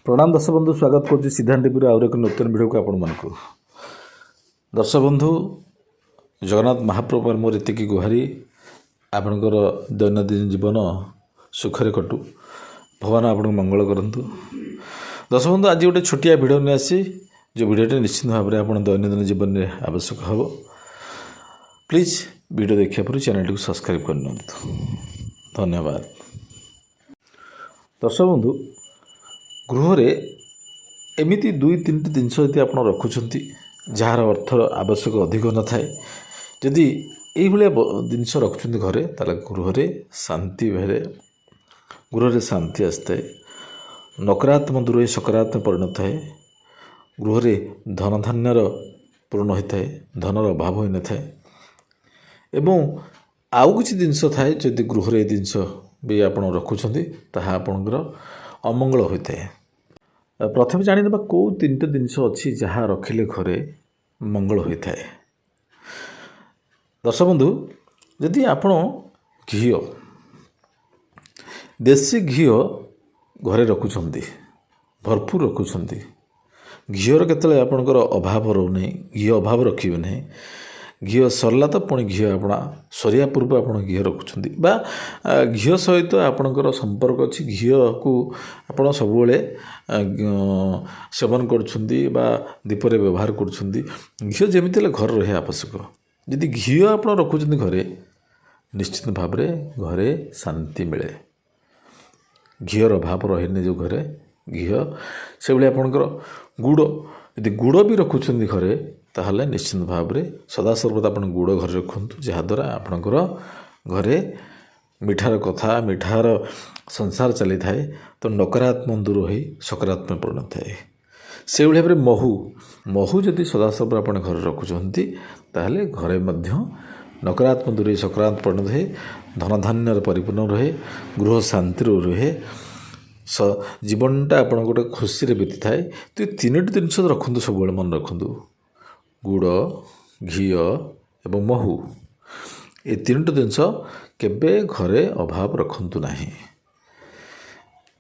प्रणाम दर्शक बंधु स्वागत करुच्ची सिद्धांत टीवी आउर एक नूतन वीडियो को आपण मानक दर्शक बंधु जगन्नाथ महाप्रभु मोर एतिकी गुहारी आपणकर दैनंदिन जीवन सुखरे कटू भगवान आपण मंगल करंतु। दर्शक बंधु आज गोटे छोटिया भिडियो नहीं आसी जो भिडियोटी निश्चित भाव में आप दैनंदिन जीवन में आवश्यक हम प्लीज वीडियो देखा पूर्व चैनल को सब्सक्राइब करनी धन्यवाद। दर्शक बंधु गृह एमती दुई तीन जिनस यदि आप रखुंट जार अर्थ आवश्यक अधिक न थाए जदि ये जिनस रखुंट घरे ताले गृह शांति बाहर गृह शांति आसता नकारात्मक दूर सकारात्मक परिणत है गृह धन धान्यर पूर्ण होता है धनर अभाव हो न था एवं आउ किसी जिनस थाए जदि गृह जिनस भी आप रखुंट ताहा आपणकर अमंगल होता है। प्रथम जाणीना कौ तीन जिनस अच्छी जहाँ रखिले घरे मंगल होता है। दर्शक बंधु यदि आप घी देसी घी घरे रखुंट भरपूर रखुंट घीर केतले आपणकर अभाव रोना घी अभाव रखिए ना घी सरला तो पुणी घी आप सरिया पूर्व आप घी रखुंट घी सहित आपणकर संपर्क अच्छी घी को आप सब सेवन कर व्यवहार कर घी जमी घर रहे आवश्यक यदि घी आप रखुंट घरे निश्चित भाव में घरे शांति मिले घीर अभाव रहे जो घरे घी से भाई आपणकर गुड़ यदि गुड़ भी रखुंट घरे ताहले निश्चित भाव में सदासर्वदा आप गुड़ घर रखुँ जहाद्वारा आपणकर घरे मिठार कथा मिठार संसार चली थाए तो नकारात्मक दूर हो सकारात्मक परिणत है से भाव में महू जदि सदासर्व आप घर रखुंट ताहले घरे मध्य नकारात्मक दूर सकारात्मक परिणत है धन धान्य परिपूर्ण रहे गृह शांति रहे जीवनटा आप गोटे खुशी बीती थाए तो तीन जिनस रखुँ सब मन रखुँ गुड़ घी एवं महू ये तीन जिनस केबे घरे अभाव रखंतु नाही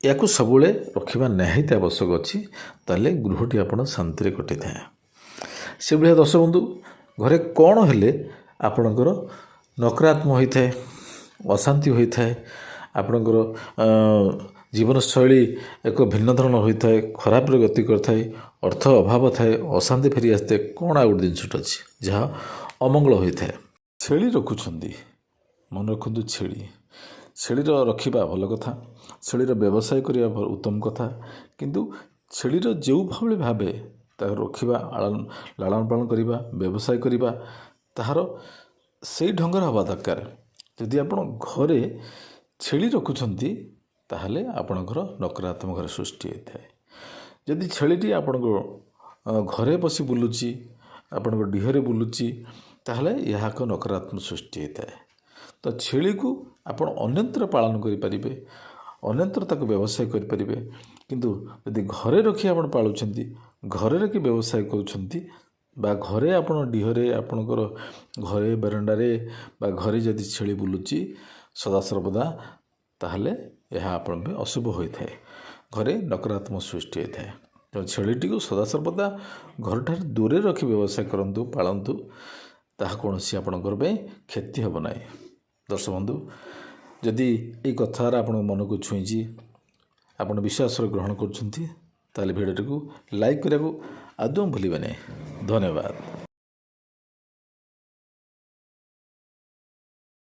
या सब रखा निहायत आवश्यक अच्छी ताले गृहटी आप शांति कटि था से भाया दर्शक बंधु घरे कौन हेले आपणकर नकारात्मक होता है अशांति होता है आपणकर जीवनशैली एक भिन्न धरण होता है खराब गति करता अर्थ अभाव थाए अशांति फेरी आसते कौन आ गए जिनसटा अच्छी जहाँ अमंगल होता है छेली रखुंट मन रखु छेली रखा भल कथा छेलीर व्यवसाय करने उत्तम कथा किंतु छेलीर जो भाव रखा लालन पालन करवा व्यवसाय करवा ताहार से ढंगर हवा दरकार यदि आप घरे छेली रखुंट ताहले आपणकर नकारात्मक घर सृष्टि होता है जदि छेलीटी आपण घरे बसी बुलूची आपण डीहरे बुलूची ताहले यह एक नकारात्मक सृष्टि होता है तो छेली को आपण अन्यत्र पालन करें अन्यत्र तक व्यवसाय करें किंतु यदि घरे रखी आप पालुंट घरे रखी व्यवसाय कर घरे आप डीहरे आपणकर घरे बरंडारे घरे जदि छेली बुलूची सदासर्वदा ताहले यह आपण अशुभ होता है घरे नकारात्मक सृष्टि होता है तो छेलीटी को सदासर्वदा घर ठार दूरे रखी व्यवसाय करंतु पालतु ताहा कौन सी आपणकर क्षति हम ना। दर्शक बंधु जदि ये कथार आप मन को छुईची आप विश्वास ग्रहण कर भिडियो को लाइक करने को आदौ भूलें नहीं। धन्यवाद।